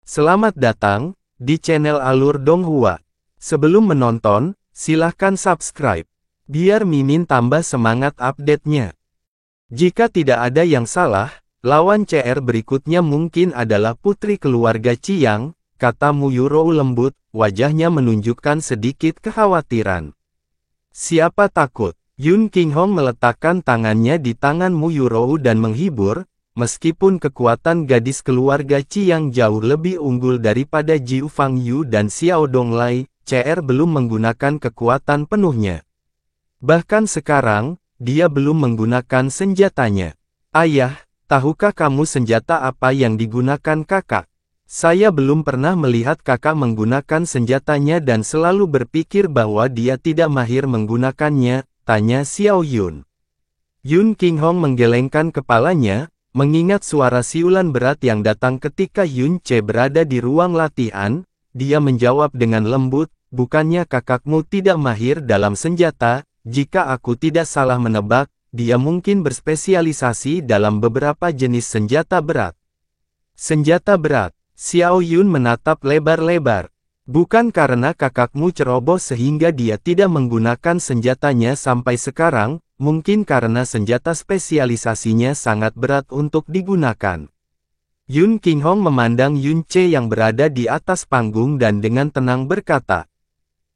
Selamat datang di channel Alur Donghua. Sebelum menonton, silahkan subscribe, biar Mimin tambah semangat update-nya. Jika tidak ada yang salah, lawan CR berikutnya mungkin adalah putri keluarga Ciyang, kata Mu Yurou lembut, wajahnya menunjukkan sedikit kekhawatiran. Siapa takut? Yun Qinghong meletakkan tangannya di tangan Mu Yurou dan menghibur. Meskipun kekuatan gadis keluarga Ciyang jauh lebih unggul daripada Jiu Fangyu dan Xiao Donglai, CR belum menggunakan kekuatan penuhnya. Bahkan sekarang, dia belum menggunakan senjatanya. Ayah, tahukah kamu senjata apa yang digunakan kakak? Saya belum pernah melihat kakak menggunakan senjatanya dan selalu berpikir bahwa dia tidak mahir menggunakannya, tanya Xiao Yun. Yun Qinghong menggelengkan kepalanya, mengingat suara siulan berat yang datang ketika Yun Ce berada di ruang latihan. Dia menjawab dengan lembut, bukannya kakakmu tidak mahir dalam senjata, jika aku tidak salah menebak, dia mungkin berspesialisasi dalam beberapa jenis senjata berat. Senjata berat, Xiao Yun menatap lebar-lebar. Bukan karena kakakmu ceroboh sehingga dia tidak menggunakan senjatanya sampai sekarang, mungkin karena senjata spesialisasinya sangat berat untuk digunakan. Yun Qinghong memandang Yun Ce yang berada di atas panggung dan dengan tenang berkata,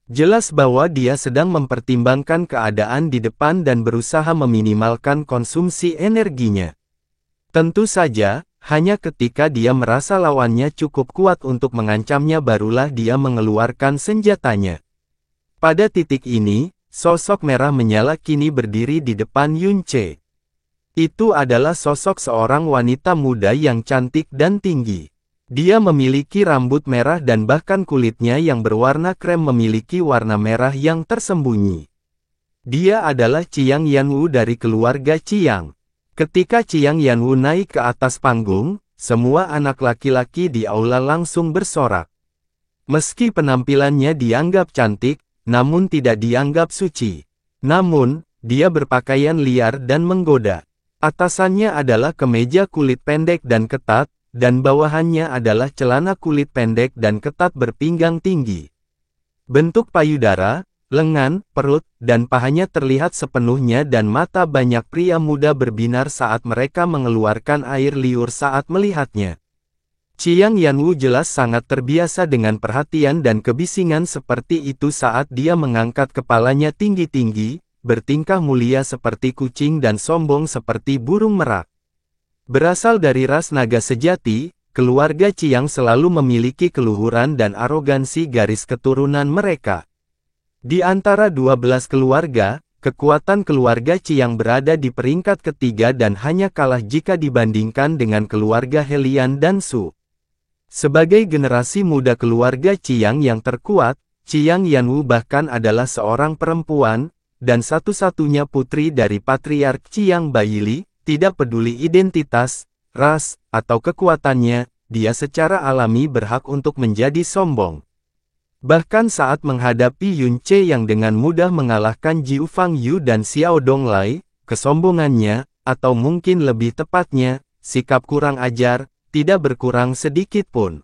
jelas bahwa dia sedang mempertimbangkan keadaan di depan dan berusaha meminimalkan konsumsi energinya. Tentu saja, hanya ketika dia merasa lawannya cukup kuat untuk mengancamnya barulah dia mengeluarkan senjatanya. Pada titik ini, sosok merah menyala kini berdiri di depan Yun Ce. Itu adalah sosok seorang wanita muda yang cantik dan tinggi. Dia memiliki rambut merah dan bahkan kulitnya yang berwarna krem memiliki warna merah yang tersembunyi. Dia adalah Ciyang Yanwu dari keluarga Ciyang. Ketika Ciyang Yanwu naik ke atas panggung, semua anak laki-laki di aula langsung bersorak. Meski penampilannya dianggap cantik, namun tidak dianggap suci. Namun, dia berpakaian liar dan menggoda. Atasannya adalah kemeja kulit pendek dan ketat, dan bawahannya adalah celana kulit pendek dan ketat berpinggang tinggi. Bentuk payudara, lengan, perut, dan pahanya terlihat sepenuhnya dan mata banyak pria muda berbinar saat mereka mengeluarkan air liur saat melihatnya. Ciyang Yanwu jelas sangat terbiasa dengan perhatian dan kebisingan seperti itu saat dia mengangkat kepalanya tinggi-tinggi, bertingkah mulia seperti kucing dan sombong seperti burung merak. Berasal dari ras naga sejati, keluarga Ciyang selalu memiliki keluhuran dan arogansi garis keturunan mereka. Di antara 12 keluarga, kekuatan keluarga Ciyang berada di peringkat ketiga dan hanya kalah jika dibandingkan dengan keluarga Helian dan Su. Sebagai generasi muda keluarga Ciyang yang terkuat, Ciyang Yanwu bahkan adalah seorang perempuan, dan satu-satunya putri dari Patriark Ciyang Baili, tidak peduli identitas, ras, atau kekuatannya, dia secara alami berhak untuk menjadi sombong. Bahkan saat menghadapi Yun Ce yang dengan mudah mengalahkan Jiu Fangyu dan Xiao Donglai, kesombongannya, atau mungkin lebih tepatnya, sikap kurang ajar, tidak berkurang sedikit pun.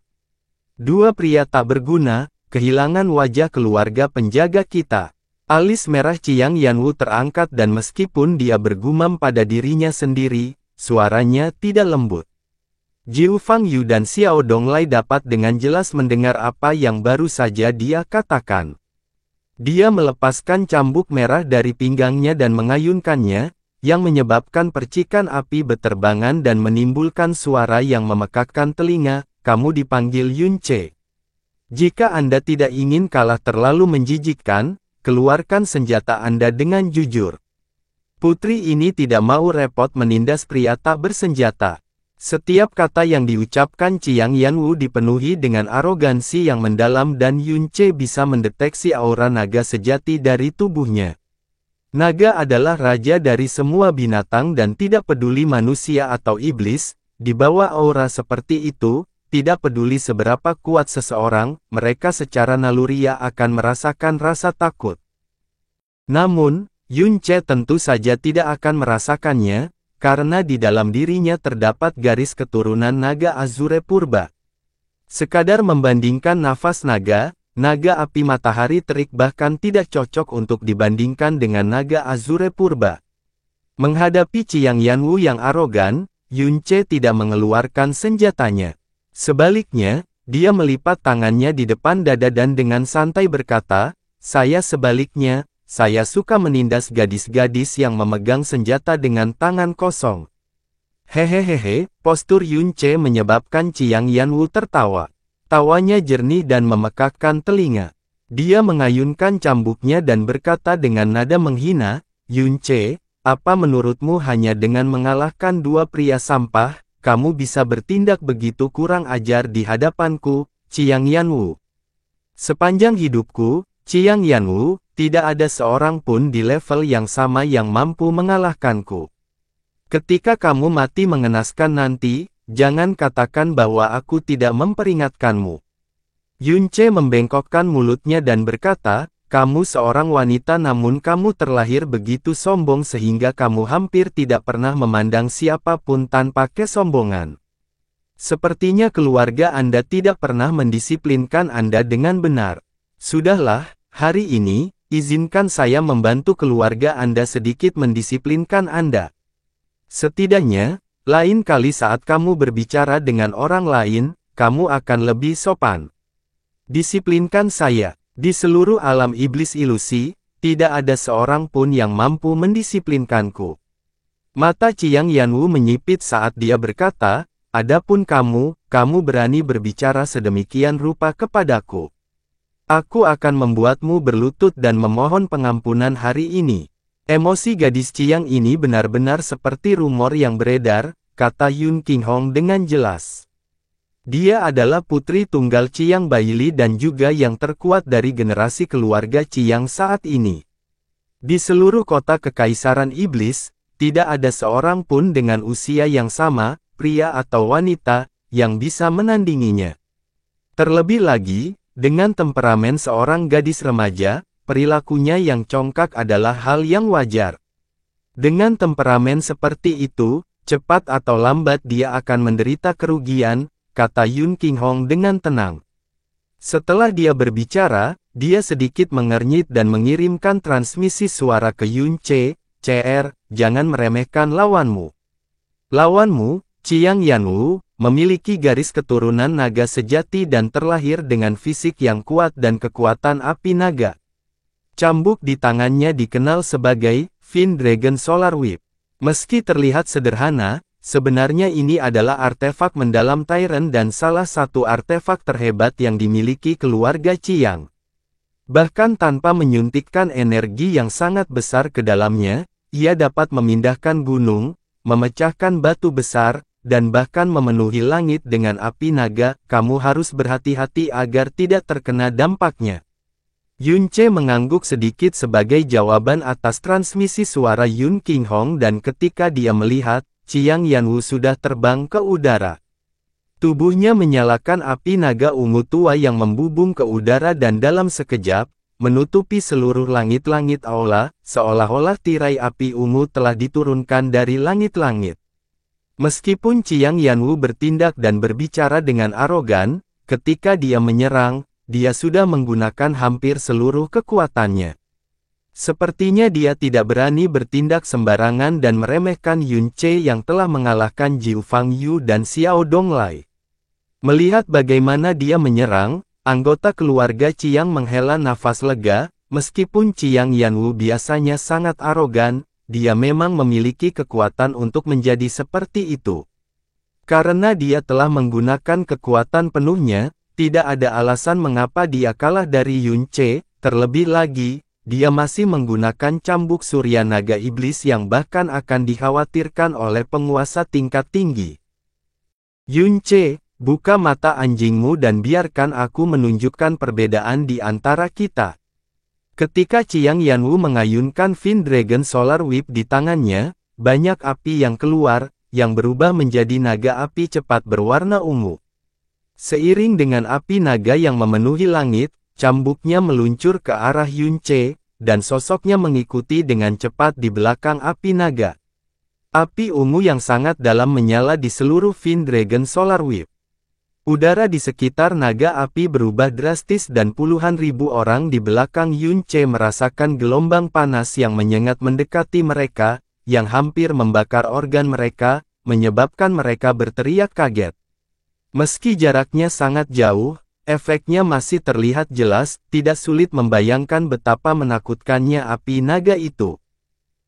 Dua pria tak berguna, kehilangan wajah keluarga penjaga kita. Alis merah Ciyang Yanwu terangkat dan meskipun dia bergumam pada dirinya sendiri, suaranya tidak lembut. Jiu Fangyu dan Xiao Donglai dapat dengan jelas mendengar apa yang baru saja dia katakan. Dia melepaskan cambuk merah dari pinggangnya dan mengayunkannya, yang menyebabkan percikan api beterbangan dan menimbulkan suara yang memekakkan telinga, kamu dipanggil Yun Ce. Jika Anda tidak ingin kalah terlalu menjijikkan, keluarkan senjata Anda dengan jujur. Putri ini tidak mau repot menindas pria tak bersenjata. Setiap kata yang diucapkan Ciyang Yanwu dipenuhi dengan arogansi yang mendalam dan Yun Ce bisa mendeteksi aura naga sejati dari tubuhnya. Naga adalah raja dari semua binatang dan tidak peduli manusia atau iblis, di bawah aura seperti itu, tidak peduli seberapa kuat seseorang, mereka secara naluriah akan merasakan rasa takut. Namun, Yun Ce tentu saja tidak akan merasakannya, karena di dalam dirinya terdapat garis keturunan naga Azure Purba. Sekadar membandingkan nafas naga, naga api matahari terik bahkan tidak cocok untuk dibandingkan dengan naga azure purba. Menghadapi Qiang Yanwu yang arogan, Yunce tidak mengeluarkan senjatanya. Sebaliknya, dia melipat tangannya di depan dada dan dengan santai berkata, sebaliknya, saya suka menindas gadis-gadis yang memegang senjata dengan tangan kosong. Hehehehe, postur Yunce menyebabkan Qiang Yanwu tertawa. Tawanya jernih dan memekakkan telinga. Dia mengayunkan cambuknya dan berkata dengan nada menghina, Yunce, apa menurutmu hanya dengan mengalahkan dua pria sampah, kamu bisa bertindak begitu kurang ajar di hadapanku, Qiang Yanwu? Sepanjang hidupku, Qiang Yanwu, tidak ada seorang pun di level yang sama yang mampu mengalahkanku. Ketika kamu mati mengenaskan nanti, jangan katakan bahwa aku tidak memperingatkanmu. Yunce membengkokkan mulutnya dan berkata, kamu seorang wanita namun kamu terlahir begitu sombong sehingga kamu hampir tidak pernah memandang siapapun tanpa kesombongan. Sepertinya keluarga Anda tidak pernah mendisiplinkan Anda dengan benar. Sudahlah, hari ini, izinkan saya membantu keluarga Anda sedikit mendisiplinkan Anda. Setidaknya, lain kali saat kamu berbicara dengan orang lain, kamu akan lebih sopan. Disiplinkan saya. Di seluruh alam iblis ilusi, tidak ada seorang pun yang mampu mendisiplinkanku. Mata Qiang Yanwu menyipit saat dia berkata, adapun kamu berani berbicara sedemikian rupa kepadaku. Aku akan membuatmu berlutut dan memohon pengampunan hari ini. Emosi gadis Qiang ini benar-benar seperti rumor yang beredar, kata Yun Qinghong dengan jelas. Dia adalah putri tunggal Qiang Baili dan juga yang terkuat dari generasi keluarga Qiang saat ini. Di seluruh kota Kekaisaran Iblis, tidak ada seorang pun dengan usia yang sama, pria atau wanita, yang bisa menandinginya. Terlebih lagi, dengan temperamen seorang gadis remaja, perilakunya yang congkak adalah hal yang wajar. Dengan temperamen seperti itu, cepat atau lambat dia akan menderita kerugian, kata Yun Qinghong dengan tenang. Setelah dia berbicara, dia sedikit mengernyit dan mengirimkan transmisi suara ke Yunce, CR, jangan meremehkan lawanmu. Lawanmu, Qiang Yanwu, memiliki garis keturunan naga sejati dan terlahir dengan fisik yang kuat dan kekuatan api naga. Cambuk di tangannya dikenal sebagai Fin Dragon Solar Whip. Meski terlihat sederhana, sebenarnya ini adalah artefak mendalam Tyrant dan salah satu artefak terhebat yang dimiliki keluarga Qiang. Bahkan tanpa menyuntikkan energi yang sangat besar ke dalamnya, ia dapat memindahkan gunung, memecahkan batu besar, dan bahkan memenuhi langit dengan api naga. Kamu harus berhati-hati agar tidak terkena dampaknya. Yunce mengangguk sedikit sebagai jawaban atas transmisi suara Yun Qinghong dan ketika dia melihat, Qiang Yanwu sudah terbang ke udara. Tubuhnya menyalakan api naga ungu tua yang membubung ke udara dan dalam sekejap, menutupi seluruh langit-langit aula, seolah-olah tirai api ungu telah diturunkan dari langit-langit. Meskipun Qiang Yanwu bertindak dan berbicara dengan arogan, ketika dia menyerang, dia sudah menggunakan hampir seluruh kekuatannya. Sepertinya dia tidak berani bertindak sembarangan dan meremehkan Yunce yang telah mengalahkan Jiu Fangyu dan Xiao Donglai. Melihat bagaimana dia menyerang, anggota keluarga Qiang menghela nafas lega. Meskipun Qiang Yanwu biasanya sangat arogan, dia memang memiliki kekuatan untuk menjadi seperti itu. Karena dia telah menggunakan kekuatan penuhnya, tidak ada alasan mengapa dia kalah dari Yunce. Terlebih lagi, dia masih menggunakan cambuk surya naga iblis yang bahkan akan dikhawatirkan oleh penguasa tingkat tinggi. Yunce, buka mata anjingmu dan biarkan aku menunjukkan perbedaan di antara kita. Ketika Qiang Yanwu mengayunkan Fin Dragon Solar Whip di tangannya, banyak api yang keluar, yang berubah menjadi naga api cepat berwarna ungu. Seiring dengan api naga yang memenuhi langit, cambuknya meluncur ke arah Yunce, dan sosoknya mengikuti dengan cepat di belakang api naga. Api ungu yang sangat dalam menyala di seluruh Fin Dragon Solar Whip. Udara di sekitar naga api berubah drastis dan puluhan ribu orang di belakang Yun Ce merasakan gelombang panas yang menyengat mendekati mereka, yang hampir membakar organ mereka, menyebabkan mereka berteriak kaget. Meski jaraknya sangat jauh, efeknya masih terlihat jelas, tidak sulit membayangkan betapa menakutkannya api naga itu.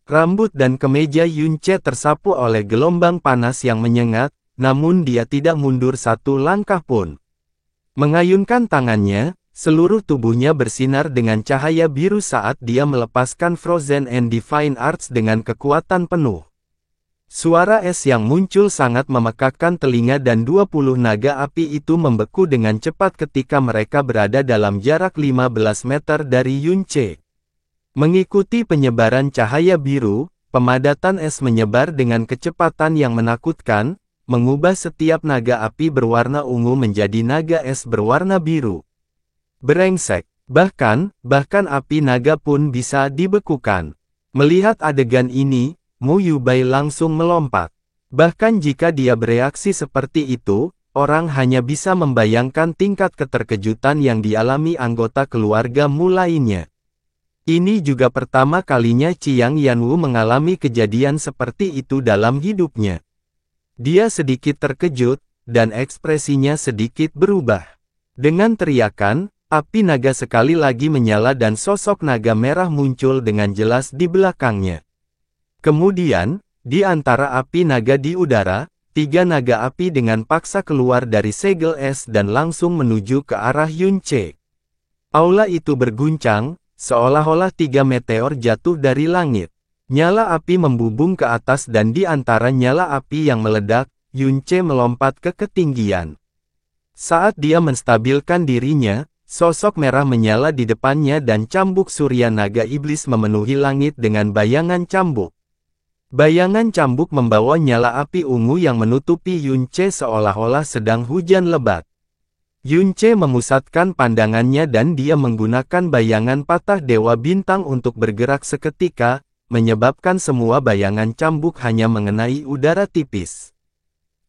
Rambut dan kemeja Yun Ce tersapu oleh gelombang panas yang menyengat, namun dia tidak mundur satu langkah pun. Mengayunkan tangannya, seluruh tubuhnya bersinar dengan cahaya biru saat dia melepaskan Frozen and Divine Arts dengan kekuatan penuh. Suara es yang muncul sangat memekakkan telinga dan 20 naga api itu membeku dengan cepat ketika mereka berada dalam jarak 15 meter dari Yun Ce. Mengikuti penyebaran cahaya biru, pemadatan es menyebar dengan kecepatan yang menakutkan, mengubah setiap naga api berwarna ungu menjadi naga es berwarna biru. Brengsek, bahkan api naga pun bisa dibekukan. Melihat adegan ini, Mu Yubai langsung melompat. Bahkan jika dia bereaksi seperti itu, orang hanya bisa membayangkan tingkat keterkejutan yang dialami anggota keluarga Mu lainnya. Ini juga pertama kalinya Qiang Yanwu mengalami kejadian seperti itu dalam hidupnya. Dia sedikit terkejut, dan ekspresinya sedikit berubah. Dengan teriakan, api naga sekali lagi menyala dan sosok naga merah muncul dengan jelas di belakangnya. Kemudian, di antara api naga di udara, 3 naga api dengan paksa keluar dari segel es dan langsung menuju ke arah Yun Ce. Aula itu berguncang, seolah-olah 3 meteor jatuh dari langit. Nyala api membubung ke atas dan di antara nyala api yang meledak, Yun Ce melompat ke ketinggian. Saat dia menstabilkan dirinya, sosok merah menyala di depannya dan cambuk surya naga iblis memenuhi langit dengan bayangan cambuk. Bayangan cambuk membawa nyala api ungu yang menutupi Yun Ce seolah-olah sedang hujan lebat. Yun Ce memusatkan pandangannya dan dia menggunakan bayangan patah dewa bintang untuk bergerak seketika, menyebabkan semua bayangan cambuk hanya mengenai udara tipis.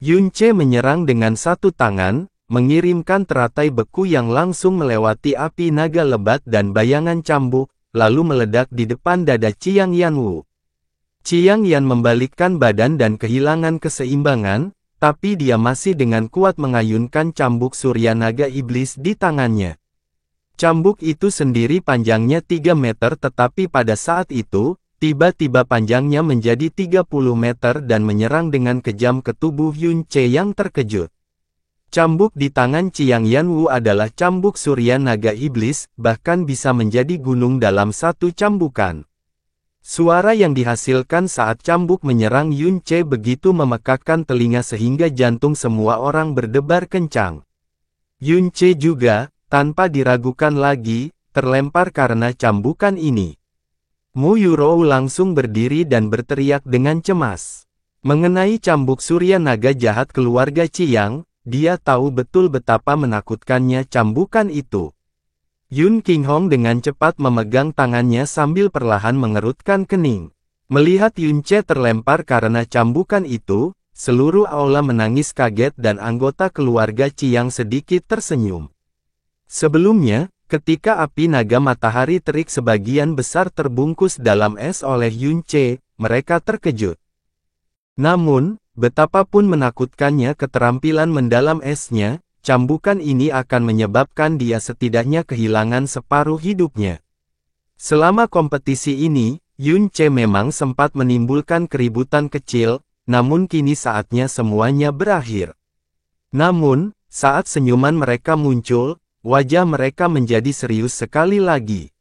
Yun Ce menyerang dengan satu tangan, mengirimkan teratai beku yang langsung melewati api naga lebat dan bayangan cambuk, lalu meledak di depan dada Qiang Yanwu. Qiang Yan membalikkan badan dan kehilangan keseimbangan, tapi dia masih dengan kuat mengayunkan cambuk surya naga iblis di tangannya. Cambuk itu sendiri panjangnya 3 meter tetapi pada saat itu, tiba-tiba panjangnya menjadi 30 meter dan menyerang dengan kejam ke tubuh Yun Ce yang terkejut. Cambuk di tangan Qiang Yanwu adalah cambuk surya naga iblis, bahkan bisa menjadi gunung dalam satu cambukan. Suara yang dihasilkan saat cambuk menyerang Yun Ce begitu memekakkan telinga sehingga jantung semua orang berdebar kencang. Yun Ce juga, tanpa diragukan lagi, terlempar karena cambukan ini. Mu Yurou langsung berdiri dan berteriak dengan cemas. Mengenai cambuk surya naga jahat keluarga Qiang, dia tahu betul betapa menakutkannya cambukan itu. Yun Qinghong dengan cepat memegang tangannya sambil perlahan mengerutkan kening. Melihat Yun Ce terlempar karena cambukan itu, seluruh aula menangis kaget dan anggota keluarga Qiang sedikit tersenyum. Sebelumnya, ketika api naga matahari terik sebagian besar terbungkus dalam es oleh Yun Ce, mereka terkejut. Namun, betapapun menakutkannya keterampilan mendalam esnya, cambukan ini akan menyebabkan dia setidaknya kehilangan separuh hidupnya. Selama kompetisi ini, Yun Ce memang sempat menimbulkan keributan kecil, namun kini saatnya semuanya berakhir. Namun, saat senyuman mereka muncul, wajah mereka menjadi serius sekali lagi.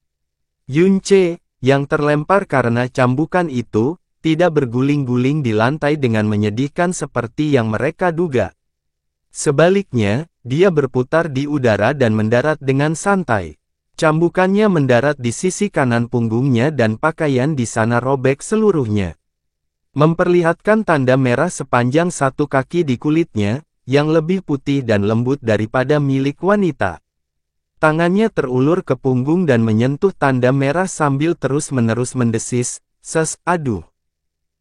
Yun Ce, yang terlempar karena cambukan itu, tidak berguling-guling di lantai dengan menyedihkan seperti yang mereka duga. Sebaliknya, dia berputar di udara dan mendarat dengan santai. Cambukannya mendarat di sisi kanan punggungnya dan pakaian di sana robek seluruhnya. Memperlihatkan tanda merah sepanjang 1 kaki di kulitnya, yang lebih putih dan lembut daripada milik wanita. Tangannya terulur ke punggung dan menyentuh tanda merah sambil terus-menerus mendesis, aduh.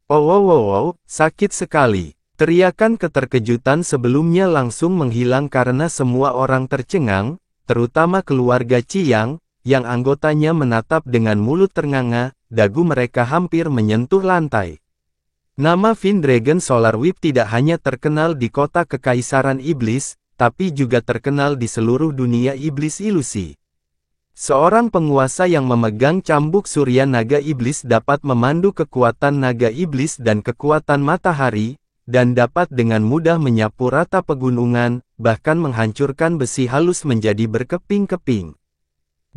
Oh, sakit sekali. Teriakan keterkejutan sebelumnya langsung menghilang karena semua orang tercengang, terutama keluarga Chiang, yang anggotanya menatap dengan mulut ternganga, dagu mereka hampir menyentuh lantai. Nama Fin Dragon Solar Whip tidak hanya terkenal di kota Kekaisaran Iblis, tapi juga terkenal di seluruh dunia iblis ilusi. Seorang penguasa yang memegang cambuk surya naga iblis dapat memandu kekuatan naga iblis dan kekuatan matahari, dan dapat dengan mudah menyapu rata pegunungan, bahkan menghancurkan besi halus menjadi berkeping-keping.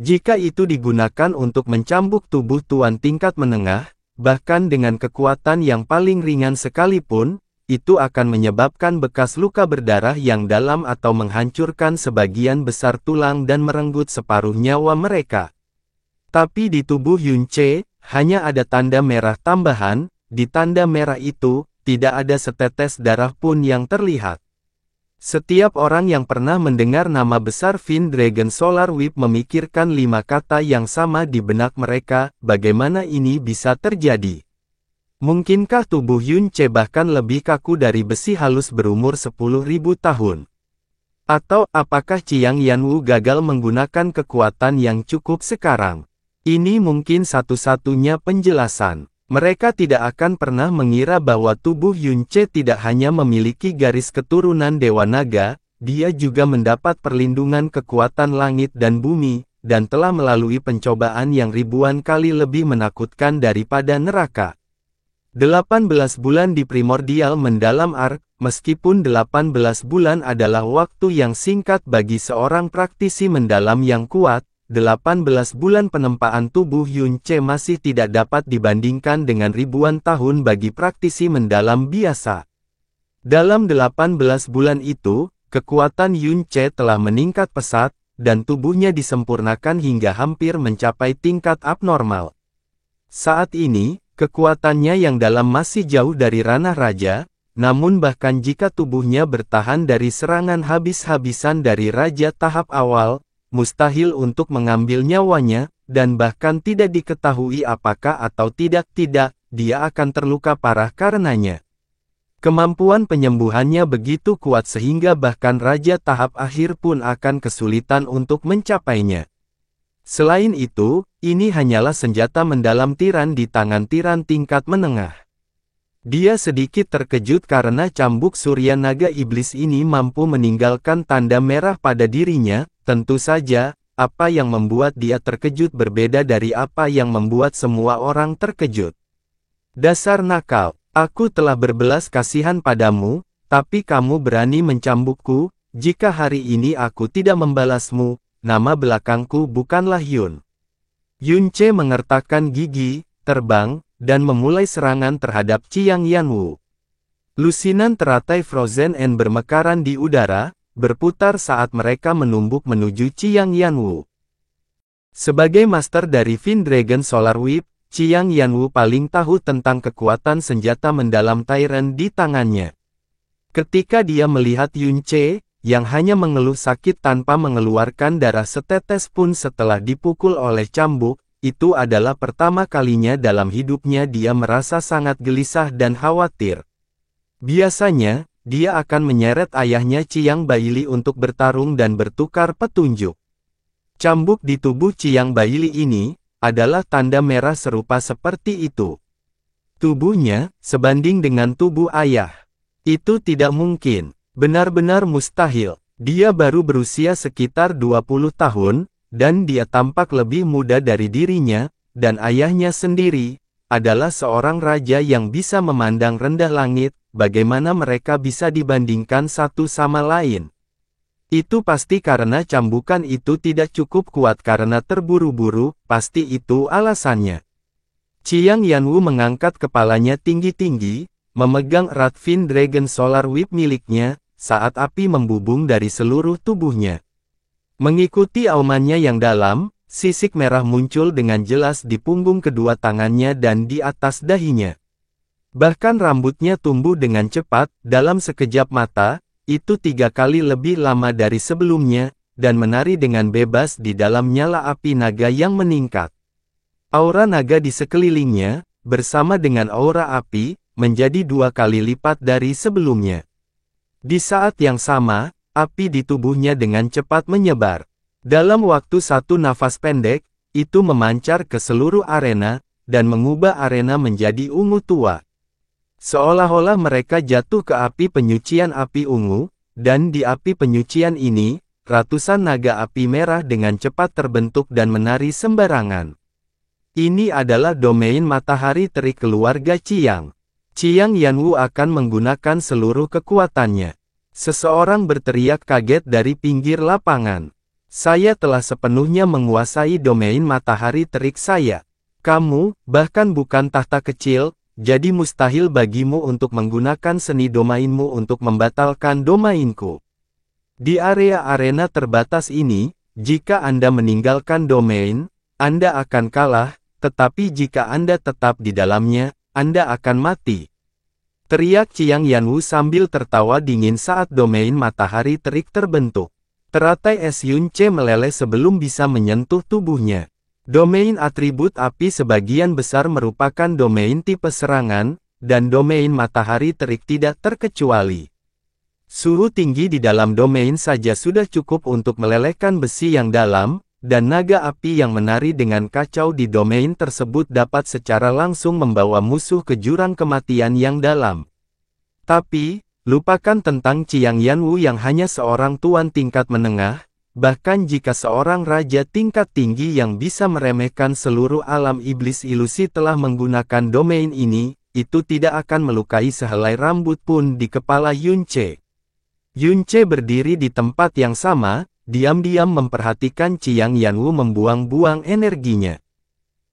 Jika itu digunakan untuk mencambuk tubuh tuan tingkat menengah, bahkan dengan kekuatan yang paling ringan sekalipun, itu akan menyebabkan bekas luka berdarah yang dalam atau menghancurkan sebagian besar tulang dan merenggut separuh nyawa mereka. Tapi di tubuh Yun Ce, hanya ada tanda merah tambahan, di tanda merah itu, tidak ada setetes darah pun yang terlihat. Setiap orang yang pernah mendengar nama besar Fin Dragon Solar Whip memikirkan 5 kata yang sama di benak mereka, bagaimana ini bisa terjadi? Mungkinkah tubuh Yun Ce bahkan lebih kaku dari besi halus berumur 10.000 tahun? Atau, apakah Chiang Yanwu gagal menggunakan kekuatan yang cukup sekarang? Ini mungkin satu-satunya penjelasan. Mereka tidak akan pernah mengira bahwa tubuh Yun Ce tidak hanya memiliki garis keturunan Dewa Naga, dia juga mendapat perlindungan kekuatan langit dan bumi, dan telah melalui pencobaan yang ribuan kali lebih menakutkan daripada neraka. 18 bulan di Primordial Mendalam Ark, meskipun 18 bulan adalah waktu yang singkat bagi seorang praktisi mendalam yang kuat, 18 bulan penempaan tubuh Yun Ce masih tidak dapat dibandingkan dengan ribuan tahun bagi praktisi mendalam biasa. Dalam 18 bulan itu, kekuatan Yun Ce telah meningkat pesat, dan tubuhnya disempurnakan hingga hampir mencapai tingkat abnormal. Saat ini, kekuatannya yang dalam masih jauh dari ranah raja, namun bahkan jika tubuhnya bertahan dari serangan habis-habisan dari raja tahap awal, mustahil untuk mengambil nyawanya, dan bahkan tidak diketahui apakah atau tidak, dia akan terluka parah karenanya. Kemampuan penyembuhannya begitu kuat sehingga bahkan raja tahap akhir pun akan kesulitan untuk mencapainya. Selain itu, ini hanyalah senjata mendalam tiran di tangan tiran tingkat menengah. Dia sedikit terkejut karena cambuk surya naga iblis ini mampu meninggalkan tanda merah pada dirinya. Tentu saja, apa yang membuat dia terkejut berbeda dari apa yang membuat semua orang terkejut. Dasar nakal, aku telah berbelas kasihan padamu, tapi kamu berani mencambukku. Jika hari ini aku tidak membalasmu, nama belakangku bukanlah Yun. Yun Ce mengertakkan gigi, terbang, dan memulai serangan terhadap Chiang Yanwu. Lusinan teratai Frozen End bermekaran di udara, berputar saat mereka menumbuk menuju Chiang Yanwu. Sebagai master dari Fin Dragon Solar Whip, Chiang Yanwu paling tahu tentang kekuatan senjata mendalam Tyrant di tangannya. Ketika dia melihat Yun Ce, yang hanya mengeluh sakit tanpa mengeluarkan darah setetes pun setelah dipukul oleh cambuk, itu adalah pertama kalinya dalam hidupnya dia merasa sangat gelisah dan khawatir. Biasanya, dia akan menyeret ayahnya Chiang Baili untuk bertarung dan bertukar petunjuk. Cambuk di tubuh Chiang Baili ini adalah tanda merah serupa seperti itu. Tubuhnya sebanding dengan tubuh ayah. Itu tidak mungkin, benar-benar mustahil. Dia baru berusia sekitar 20 tahun, dan dia tampak lebih muda dari dirinya, dan ayahnya sendiri adalah seorang raja yang bisa memandang rendah langit. Bagaimana mereka bisa dibandingkan satu sama lain? Itu pasti karena cambukan itu tidak cukup kuat karena terburu-buru, pasti itu alasannya. Chiang Yanwu mengangkat kepalanya tinggi-tinggi, memegang erat Fin Dragon Solar Whip miliknya, saat api membubung dari seluruh tubuhnya. Mengikuti aumannya yang dalam, sisik merah muncul dengan jelas di punggung kedua tangannya dan di atas dahinya. Bahkan rambutnya tumbuh dengan cepat, dalam sekejap mata, itu 3 kali lebih lama dari sebelumnya, dan menari dengan bebas di dalam nyala api naga yang meningkat. Aura naga di sekelilingnya, bersama dengan aura api, menjadi 2 kali lipat dari sebelumnya. Di saat yang sama, api di tubuhnya dengan cepat menyebar. Dalam waktu 1 nafas pendek, itu memancar ke seluruh arena, dan mengubah arena menjadi ungu tua. Seolah-olah mereka jatuh ke api penyucian api ungu, dan di api penyucian ini, ratusan naga api merah dengan cepat terbentuk dan menari sembarangan. Ini adalah domain matahari terik keluarga Qiang. Qiang Yanwu akan menggunakan seluruh kekuatannya. Seseorang berteriak kaget dari pinggir lapangan. Saya telah sepenuhnya menguasai domain matahari terik saya. Kamu, bahkan bukan tahta kecil, jadi mustahil bagimu untuk menggunakan seni domainmu untuk membatalkan domainku. Di area arena terbatas ini, jika Anda meninggalkan domain, Anda akan kalah, tetapi jika Anda tetap di dalamnya, Anda akan mati. Teriak Qiang Yanwu sambil tertawa dingin saat domain matahari terik terbentuk. Teratai es Yunce meleleh sebelum bisa menyentuh tubuhnya. Domain atribut api sebagian besar merupakan domain tipe serangan, dan domain matahari terik tidak terkecuali. Suhu tinggi di dalam domain saja sudah cukup untuk melelehkan besi yang dalam, dan naga api yang menari dengan kacau di domain tersebut dapat secara langsung membawa musuh ke jurang kematian yang dalam. Tapi, lupakan tentang Qiang Yanwu yang hanya seorang tuan tingkat menengah, bahkan jika seorang raja tingkat tinggi yang bisa meremehkan seluruh alam iblis ilusi telah menggunakan domain ini, itu tidak akan melukai sehelai rambut pun di kepala Yunce. Yunce berdiri di tempat yang sama, diam-diam memperhatikan Qiang Yanwu membuang-buang energinya.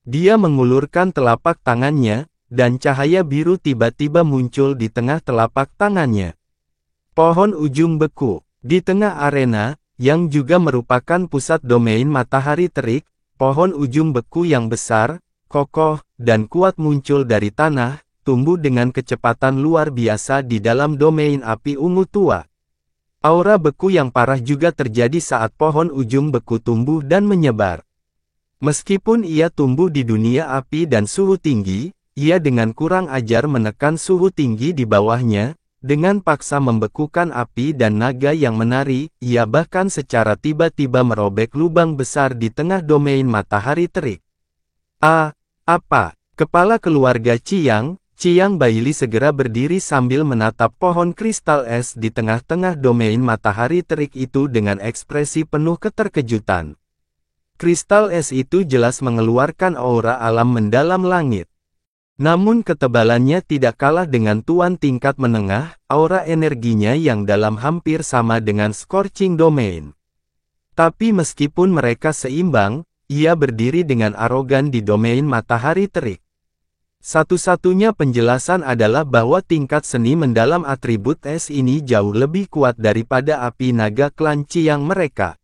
Dia mengulurkan telapak tangannya, dan cahaya biru tiba-tiba muncul di tengah telapak tangannya. Pohon ujung beku. Di tengah arena, yang juga merupakan pusat domain matahari terik, pohon ujung beku yang besar, kokoh, dan kuat muncul dari tanah, tumbuh dengan kecepatan luar biasa di dalam domain api ungu tua. Aura beku yang parah juga terjadi saat pohon ujung beku tumbuh dan menyebar. Meskipun ia tumbuh di dunia api dan suhu tinggi, ia dengan kurang ajar menekan suhu tinggi di bawahnya, dengan paksa membekukan api dan naga yang menari, ia bahkan secara tiba-tiba merobek lubang besar di tengah domain matahari terik. Apa? Kepala keluarga Qiang Baili segera berdiri sambil menatap pohon kristal es di tengah-tengah domain matahari terik itu dengan ekspresi penuh keterkejutan. Kristal es itu jelas mengeluarkan aura alam mendalam langit. Namun ketebalannya tidak kalah dengan tuan tingkat menengah, aura energinya yang dalam hampir sama dengan Scorching Domain. Tapi meskipun mereka seimbang, ia berdiri dengan arogan di domain matahari terik. Satu-satunya penjelasan adalah bahwa tingkat seni mendalam atribut es ini jauh lebih kuat daripada api naga klan Qiang mereka.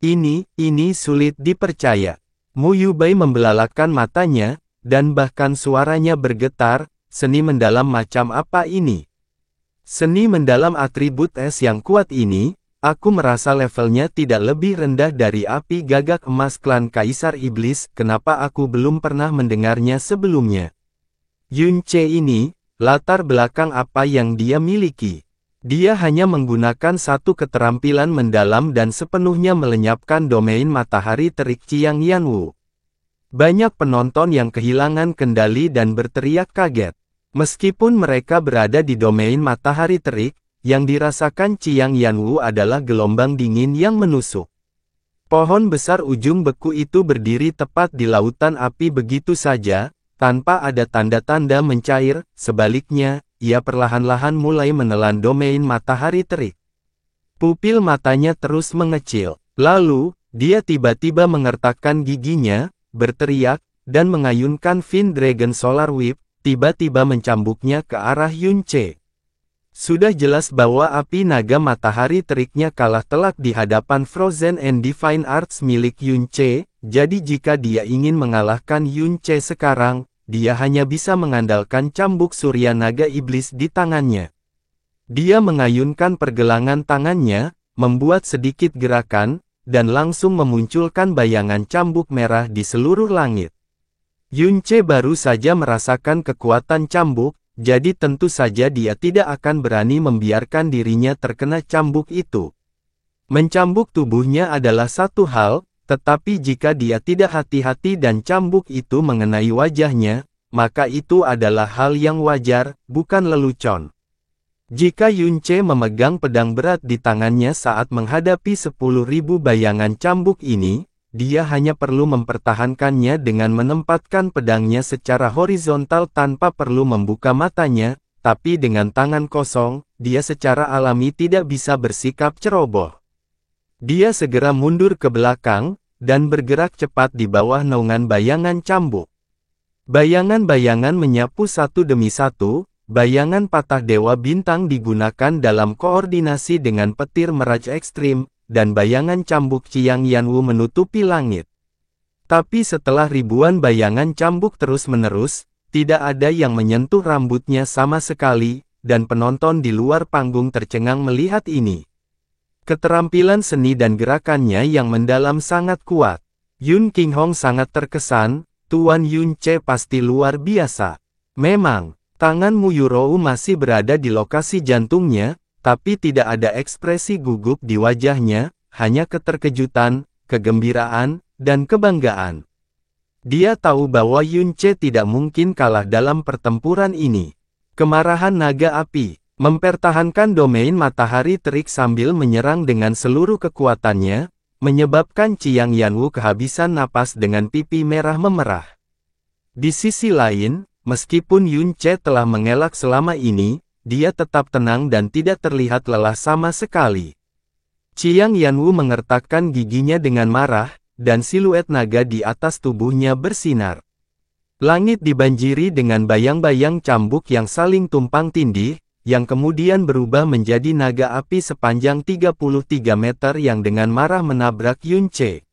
Ini sulit dipercaya. Mu Yubai membelalakan matanya, dan bahkan suaranya bergetar, seni mendalam macam apa ini? Seni mendalam atribut es yang kuat ini, aku merasa levelnya tidak lebih rendah dari api gagak emas klan Kaisar Iblis, kenapa aku belum pernah mendengarnya sebelumnya? Yunce ini, latar belakang apa yang dia miliki? Dia hanya menggunakan satu keterampilan mendalam dan sepenuhnya melenyapkan domain matahari terik Qiang Yanwu. Banyak penonton yang kehilangan kendali dan berteriak kaget. Meskipun mereka berada di domain matahari terik, yang dirasakan Qiang Yanwu adalah gelombang dingin yang menusuk. Pohon besar ujung beku itu berdiri tepat di lautan api begitu saja, tanpa ada tanda-tanda mencair, sebaliknya, ia perlahan-lahan mulai menelan domain matahari terik. Pupil matanya terus mengecil, lalu, dia tiba-tiba mengertakkan giginya, berteriak, dan mengayunkan Fin Dragon Solar Whip, tiba-tiba mencambuknya ke arah Yunce. Sudah jelas bahwa api naga matahari teriknya kalah telak di hadapan Frozen and Divine Arts milik Yunce, jadi jika dia ingin mengalahkan Yunce sekarang, dia hanya bisa mengandalkan cambuk surya naga iblis di tangannya. Dia mengayunkan pergelangan tangannya, membuat sedikit gerakan, dan langsung memunculkan bayangan cambuk merah di seluruh langit. Yunce baru saja merasakan kekuatan cambuk, jadi tentu saja dia tidak akan berani membiarkan dirinya terkena cambuk itu. Mencambuk tubuhnya adalah satu hal, tetapi jika dia tidak hati-hati dan cambuk itu mengenai wajahnya, maka itu adalah hal yang wajar, bukan lelucon. Jika Yunce memegang pedang berat di tangannya saat menghadapi 10.000 bayangan cambuk ini, dia hanya perlu mempertahankannya dengan menempatkan pedangnya secara horizontal tanpa perlu membuka matanya, tapi dengan tangan kosong, dia secara alami tidak bisa bersikap ceroboh. Dia segera mundur ke belakang, dan bergerak cepat di bawah naungan bayangan cambuk. Bayangan-bayangan menyapu satu demi satu, bayangan patah dewa bintang digunakan dalam koordinasi dengan petir meraj ekstrim, dan bayangan cambuk Qiang Yanwu menutupi langit. Tapi setelah ribuan bayangan cambuk terus-menerus, tidak ada yang menyentuh rambutnya sama sekali, dan penonton di luar panggung tercengang melihat ini. Keterampilan seni dan gerakannya yang mendalam sangat kuat. Yun Qinghong sangat terkesan, Tuan Yunce pasti luar biasa. Memang, tangan Mu Yurou masih berada di lokasi jantungnya, tapi tidak ada ekspresi gugup di wajahnya, hanya keterkejutan, kegembiraan, dan kebanggaan. Dia tahu bahwa Yunce tidak mungkin kalah dalam pertempuran ini. Kemarahan naga api, mempertahankan domain matahari terik sambil menyerang dengan seluruh kekuatannya, menyebabkan Qiang Yanwu kehabisan napas dengan pipi merah memerah. Di sisi lain, meskipun Yunce telah mengelak selama ini, dia tetap tenang dan tidak terlihat lelah sama sekali. Qiang Yanwu mengertakkan giginya dengan marah, dan siluet naga di atas tubuhnya bersinar. Langit dibanjiri dengan bayang-bayang cambuk yang saling tumpang tindih, yang kemudian berubah menjadi naga api sepanjang 33 meter yang dengan marah menabrak Yunce.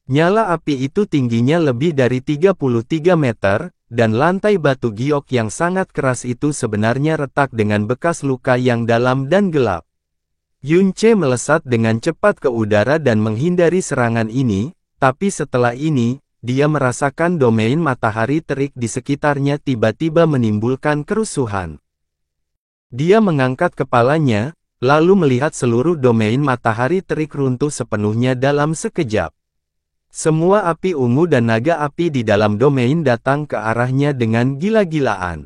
Nyala api itu tingginya lebih dari 33 meter, dan lantai batu giok yang sangat keras itu sebenarnya retak dengan bekas luka yang dalam dan gelap. Yunce melesat dengan cepat ke udara dan menghindari serangan ini, tapi setelah ini, dia merasakan domain matahari terik di sekitarnya tiba-tiba menimbulkan kerusuhan. Dia mengangkat kepalanya, lalu melihat seluruh domain matahari terik runtuh sepenuhnya dalam sekejap. Semua api ungu dan naga api di dalam domain datang ke arahnya dengan gila-gilaan.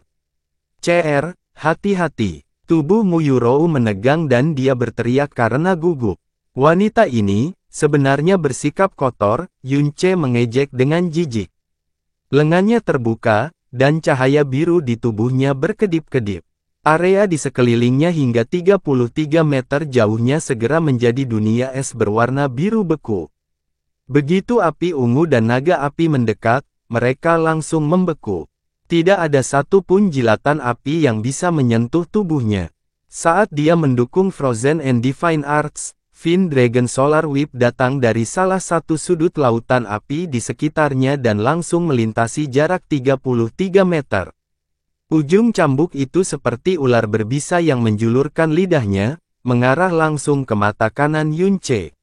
"CR, hati-hati!" Tubuh Mu Yurou menegang dan dia berteriak karena gugup. Wanita ini, sebenarnya bersikap kotor, Yunce mengejek dengan jijik. Lengannya terbuka, dan cahaya biru di tubuhnya berkedip-kedip. Area di sekelilingnya hingga 33 meter jauhnya segera menjadi dunia es berwarna biru beku. Begitu api ungu dan naga api mendekat, mereka langsung membeku. Tidak ada satu pun jilatan api yang bisa menyentuh tubuhnya. Saat dia mendukung Frozen and Divine Arts, Fin Dragon Solar Whip datang dari salah satu sudut lautan api di sekitarnya dan langsung melintasi jarak 33 meter. Ujung cambuk itu seperti ular berbisa yang menjulurkan lidahnya, mengarah langsung ke mata kanan Yunce.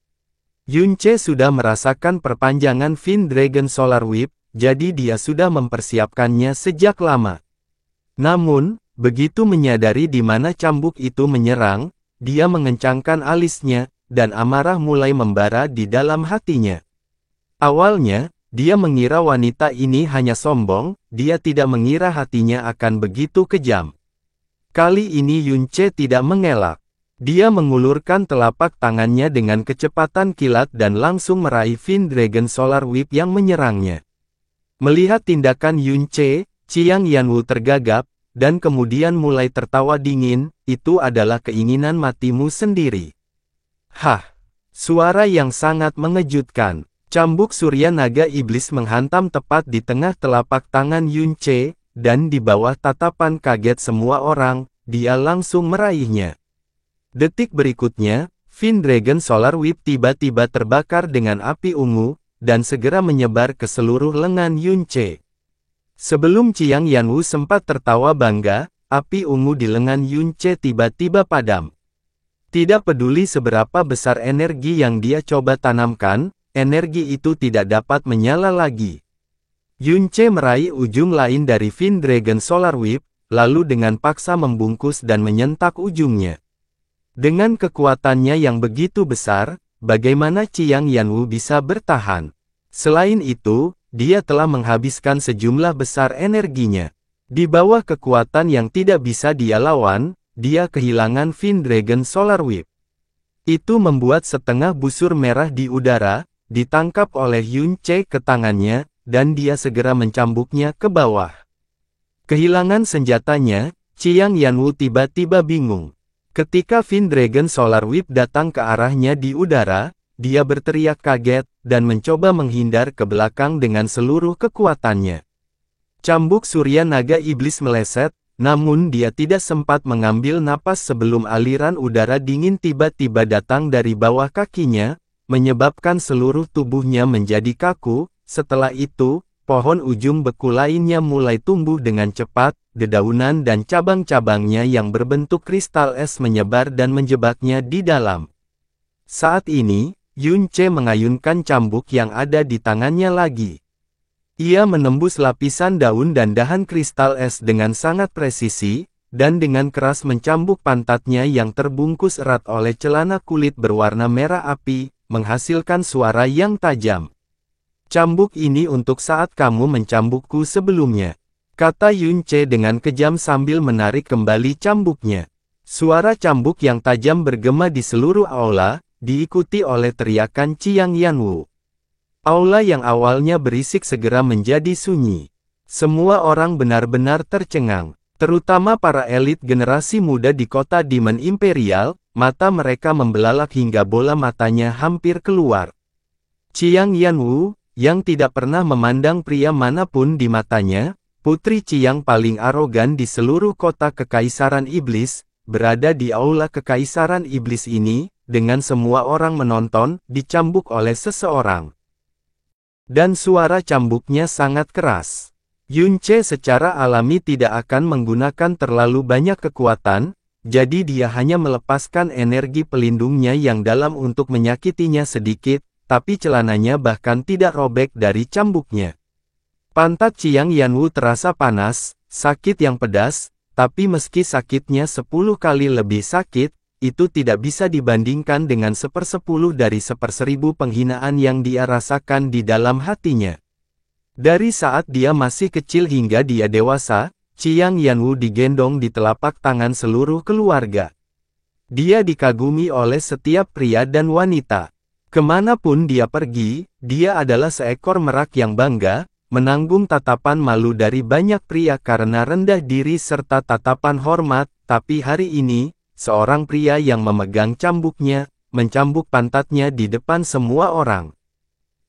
Yunce sudah merasakan perpanjangan Fin Dragon Solar Whip, jadi dia sudah mempersiapkannya sejak lama. Namun, begitu menyadari di mana cambuk itu menyerang, dia mengencangkan alisnya, dan amarah mulai membara di dalam hatinya. Awalnya, dia mengira wanita ini hanya sombong, dia tidak mengira hatinya akan begitu kejam. Kali ini Yunce tidak mengelak. Dia mengulurkan telapak tangannya dengan kecepatan kilat dan langsung meraih Fin Dragon Solar Whip yang menyerangnya. Melihat tindakan Yunce, Qiang Yanwu tergagap, dan kemudian mulai tertawa dingin, "Itu adalah keinginan matimu sendiri." Hah! Suara yang sangat mengejutkan. Cambuk surya naga iblis menghantam tepat di tengah telapak tangan Yunce, dan di bawah tatapan kaget semua orang, dia langsung meraihnya. Detik berikutnya, Fin Dragon Solar Whip tiba-tiba terbakar dengan api ungu, dan segera menyebar ke seluruh lengan Yunce. Sebelum Qiang Yanwu sempat tertawa bangga, api ungu di lengan Yunce tiba-tiba padam. Tidak peduli seberapa besar energi yang dia coba tanamkan, energi itu tidak dapat menyala lagi. Yunce meraih ujung lain dari Fin Dragon Solar Whip, lalu dengan paksa membungkus dan menyentak ujungnya. Dengan kekuatannya yang begitu besar, bagaimana Qiang Yanwu bisa bertahan? Selain itu, dia telah menghabiskan sejumlah besar energinya. Di bawah kekuatan yang tidak bisa dia lawan, dia kehilangan Fin Dragon Solar Whip. Itu membuat setengah busur merah di udara, ditangkap oleh Yun Ce ke tangannya, dan dia segera mencambuknya ke bawah. Kehilangan senjatanya, Qiang Yanwu tiba-tiba bingung. Ketika Fin Dragon Solar Whip datang ke arahnya di udara, dia berteriak kaget, dan mencoba menghindar ke belakang dengan seluruh kekuatannya. Cambuk Surya Naga Iblis meleset, namun dia tidak sempat mengambil napas sebelum aliran udara dingin tiba-tiba datang dari bawah kakinya, menyebabkan seluruh tubuhnya menjadi kaku. Setelah itu, pohon ujung beku lainnya mulai tumbuh dengan cepat, dedaunan dan cabang-cabangnya yang berbentuk kristal es menyebar dan menjebaknya di dalam. Saat ini, Yun Ce mengayunkan cambuk yang ada di tangannya lagi. Ia menembus lapisan daun dan dahan kristal es dengan sangat presisi, dan dengan keras mencambuk pantatnya yang terbungkus erat oleh celana kulit berwarna merah api, menghasilkan suara yang tajam. Cambuk ini untuk saat kamu mencambukku sebelumnya, kata Yun Ce dengan kejam sambil menarik kembali cambuknya. Suara cambuk yang tajam bergema di seluruh aula, diikuti oleh teriakan Qiang Yanwu. Aula yang awalnya berisik segera menjadi sunyi. Semua orang benar-benar tercengang, terutama para elit generasi muda di kota Demon Imperial, mata mereka membelalak hingga bola matanya hampir keluar. Qiang Yanwu, yang tidak pernah memandang pria manapun di matanya, putri Qiang paling arogan di seluruh kota Kekaisaran Iblis, berada di aula Kekaisaran Iblis ini, dengan semua orang menonton, dicambuk oleh seseorang. Dan suara cambuknya sangat keras. Yun Ce secara alami tidak akan menggunakan terlalu banyak kekuatan, jadi dia hanya melepaskan energi pelindungnya yang dalam untuk menyakitinya sedikit, tapi celananya bahkan tidak robek dari cambuknya. Pantat Qiang Yanwu terasa panas, sakit yang pedas, tapi meski sakitnya 10 kali lebih sakit, itu tidak bisa dibandingkan dengan 1/10 dari 1/1000 penghinaan yang dia rasakan di dalam hatinya. Dari saat dia masih kecil hingga dia dewasa, Qiang Yanwu digendong di telapak tangan seluruh keluarga. Dia dikagumi oleh setiap pria dan wanita. Kemanapun dia pergi, dia adalah seekor merak yang bangga, menanggung tatapan malu dari banyak pria karena rendah diri serta tatapan hormat, tapi hari ini, seorang pria yang memegang cambuknya, mencambuk pantatnya di depan semua orang.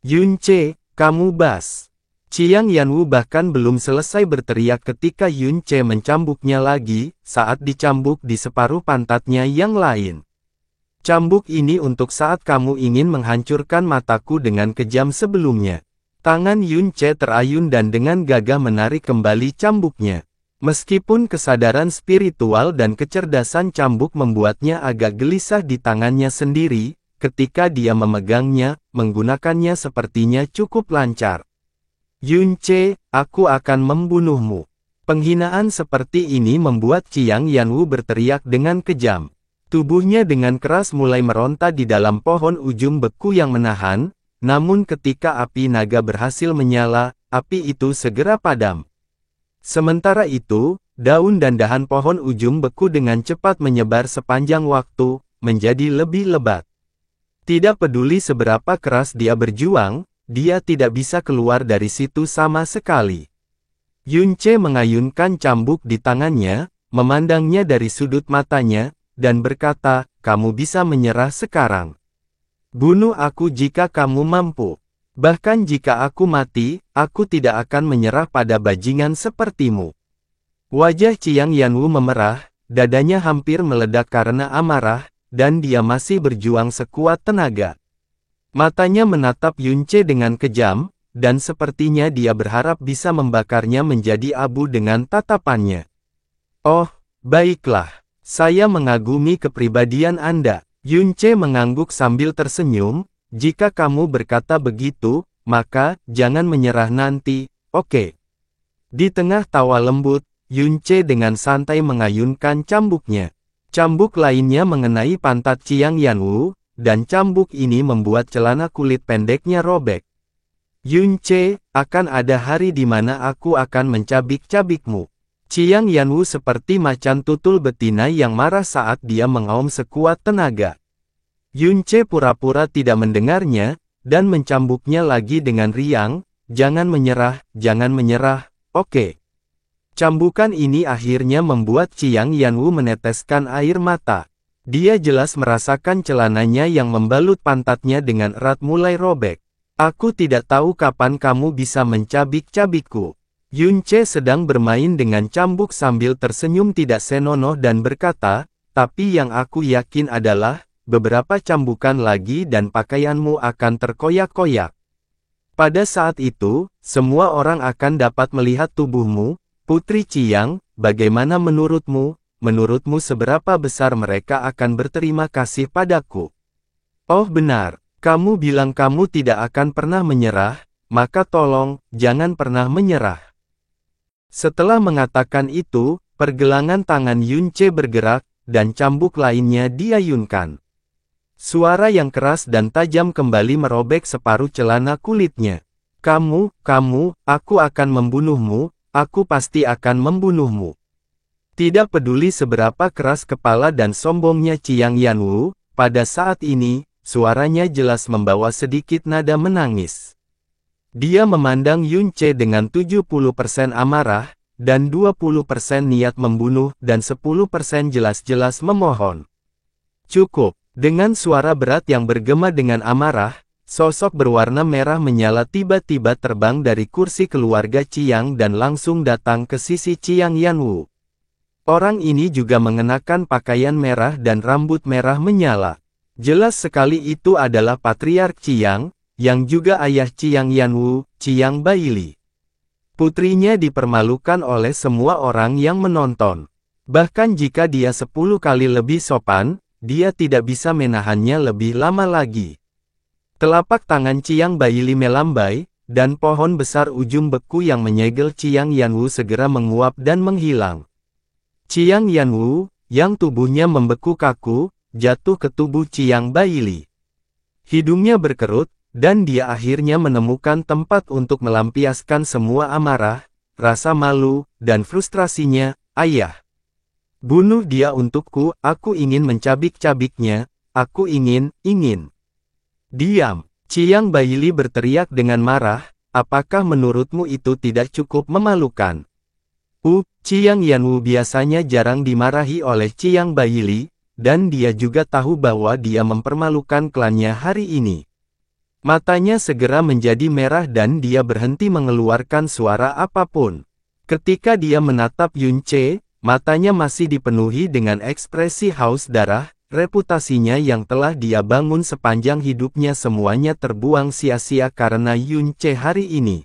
Yun Ce, kamu bas. Qiang Yanwu bahkan belum selesai berteriak ketika Yun Ce mencambuknya lagi, saat dicambuk di separuh pantatnya yang lain. Cambuk ini untuk saat kamu ingin menghancurkan mataku dengan kejam sebelumnya. Tangan Yun Ce terayun dan dengan gagah menarik kembali cambuknya. Meskipun kesadaran spiritual dan kecerdasan cambuk membuatnya agak gelisah di tangannya sendiri, ketika dia memegangnya, menggunakannya sepertinya cukup lancar. Yun Ce, aku akan membunuhmu. Penghinaan seperti ini membuat Qiang Yanwu berteriak dengan kejam. Tubuhnya dengan keras mulai meronta di dalam pohon ujung beku yang menahan, namun ketika api naga berhasil menyala, api itu segera padam. Sementara itu, daun dan dahan pohon ujung beku dengan cepat menyebar sepanjang waktu, menjadi lebih lebat. Tidak peduli seberapa keras dia berjuang, dia tidak bisa keluar dari situ sama sekali. Yun Ce mengayunkan cambuk di tangannya, memandangnya dari sudut matanya, dan berkata, kamu bisa menyerah sekarang. Bunuh aku jika kamu mampu. Bahkan jika aku mati, aku tidak akan menyerah pada bajingan sepertimu. Wajah Qiang Yanwu memerah, dadanya hampir meledak karena amarah, dan dia masih berjuang sekuat tenaga. Matanya menatap Yun Ce dengan kejam, dan sepertinya dia berharap bisa membakarnya menjadi abu dengan tatapannya. Oh, baiklah, saya mengagumi kepribadian Anda. Yun Ce mengangguk sambil tersenyum. Jika kamu berkata begitu, maka jangan menyerah nanti, oke? Di tengah tawa lembut, Yun Che dengan santai mengayunkan cambuknya. Cambuk lainnya mengenai pantat Qiang Yanwu, dan cambuk ini membuat celana kulit pendeknya robek. Yun Che, akan ada hari di mana aku akan mencabik-cabikmu. Qiang Yanwu seperti macan tutul betina yang marah saat dia mengaum sekuat tenaga. Yun Che pura-pura tidak mendengarnya, dan mencambuknya lagi dengan riang, jangan menyerah, oke. Cambukan ini akhirnya membuat Qiang Yanwu meneteskan air mata. Dia jelas merasakan celananya yang membalut pantatnya dengan erat mulai robek. Aku tidak tahu kapan kamu bisa mencabik-cabikku. Yun Che sedang bermain dengan cambuk sambil tersenyum tidak senonoh dan berkata, tapi yang aku yakin adalah, beberapa cambukan lagi dan pakaianmu akan terkoyak-koyak. Pada saat itu, semua orang akan dapat melihat tubuhmu. Putri Qiang, bagaimana menurutmu? Menurutmu seberapa besar mereka akan berterima kasih padaku? Oh benar, kamu bilang kamu tidak akan pernah menyerah, maka tolong, jangan pernah menyerah. Setelah mengatakan itu, pergelangan tangan Yun Che bergerak, dan cambuk lainnya diayunkan. Suara yang keras dan tajam kembali merobek separuh celana kulitnya. Kamu, aku akan membunuhmu. Aku pasti akan membunuhmu. Tidak peduli seberapa keras kepala dan sombongnya Qiang Yanwu, pada saat ini, suaranya jelas membawa sedikit nada menangis. Dia memandang Yun Che dengan 70% amarah, dan 20% niat membunuh, dan 10% jelas-jelas memohon. Cukup, dengan suara berat yang bergema dengan amarah, sosok berwarna merah menyala tiba-tiba terbang dari kursi keluarga Qiang dan langsung datang ke sisi Qiang Yanwu. Orang ini juga mengenakan pakaian merah dan rambut merah menyala. Jelas sekali itu adalah Patriark Qiang, yang juga ayah Qiang Yanwu, Qiang Baili. Putrinya dipermalukan oleh semua orang yang menonton. Bahkan jika dia 10 kali lebih sopan, dia tidak bisa menahannya lebih lama lagi. Telapak tangan Qiang Baili melambai, dan pohon besar ujung beku yang menyegel Qiang Yanwu segera menguap dan menghilang. Qiang Yanwu, yang tubuhnya membeku kaku, jatuh ke tubuh Qiang Baili. Hidungnya berkerut, dan dia akhirnya menemukan tempat untuk melampiaskan semua amarah, rasa malu, dan frustrasinya. Ayah, bunuh dia untukku, aku ingin mencabik-cabiknya, aku ingin. Diam, Qiang Baili berteriak dengan marah, apakah menurutmu itu tidak cukup memalukan? Qiang Yanwu biasanya jarang dimarahi oleh Qiang Baili, dan dia juga tahu bahwa dia mempermalukan klannya hari ini. Matanya segera menjadi merah dan dia berhenti mengeluarkan suara apapun. Ketika dia menatap Yun Che, matanya masih dipenuhi dengan ekspresi haus darah. Reputasinya yang telah dia bangun sepanjang hidupnya semuanya terbuang sia-sia karena Yun Che hari ini.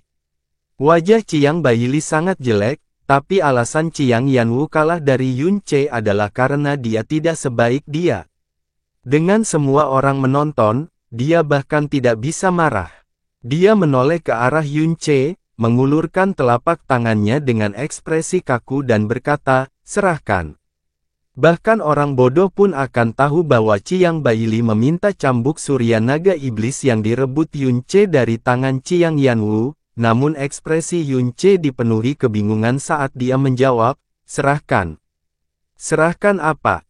Wajah Qiang Baili sangat jelek, tapi alasan Qiang Yanwu kalah dari Yun Che adalah karena dia tidak sebaik dia. Dengan semua orang menonton, dia bahkan tidak bisa marah. Dia menoleh ke arah Yun Che, mengulurkan telapak tangannya dengan ekspresi kaku dan berkata, serahkan. Bahkan orang bodoh pun akan tahu bahwa Qiang Baili meminta cambuk surya naga iblis yang direbut Yun Che dari tangan Qiang Yanwu, namun ekspresi Yun Che dipenuhi kebingungan saat dia menjawab, serahkan. Serahkan apa?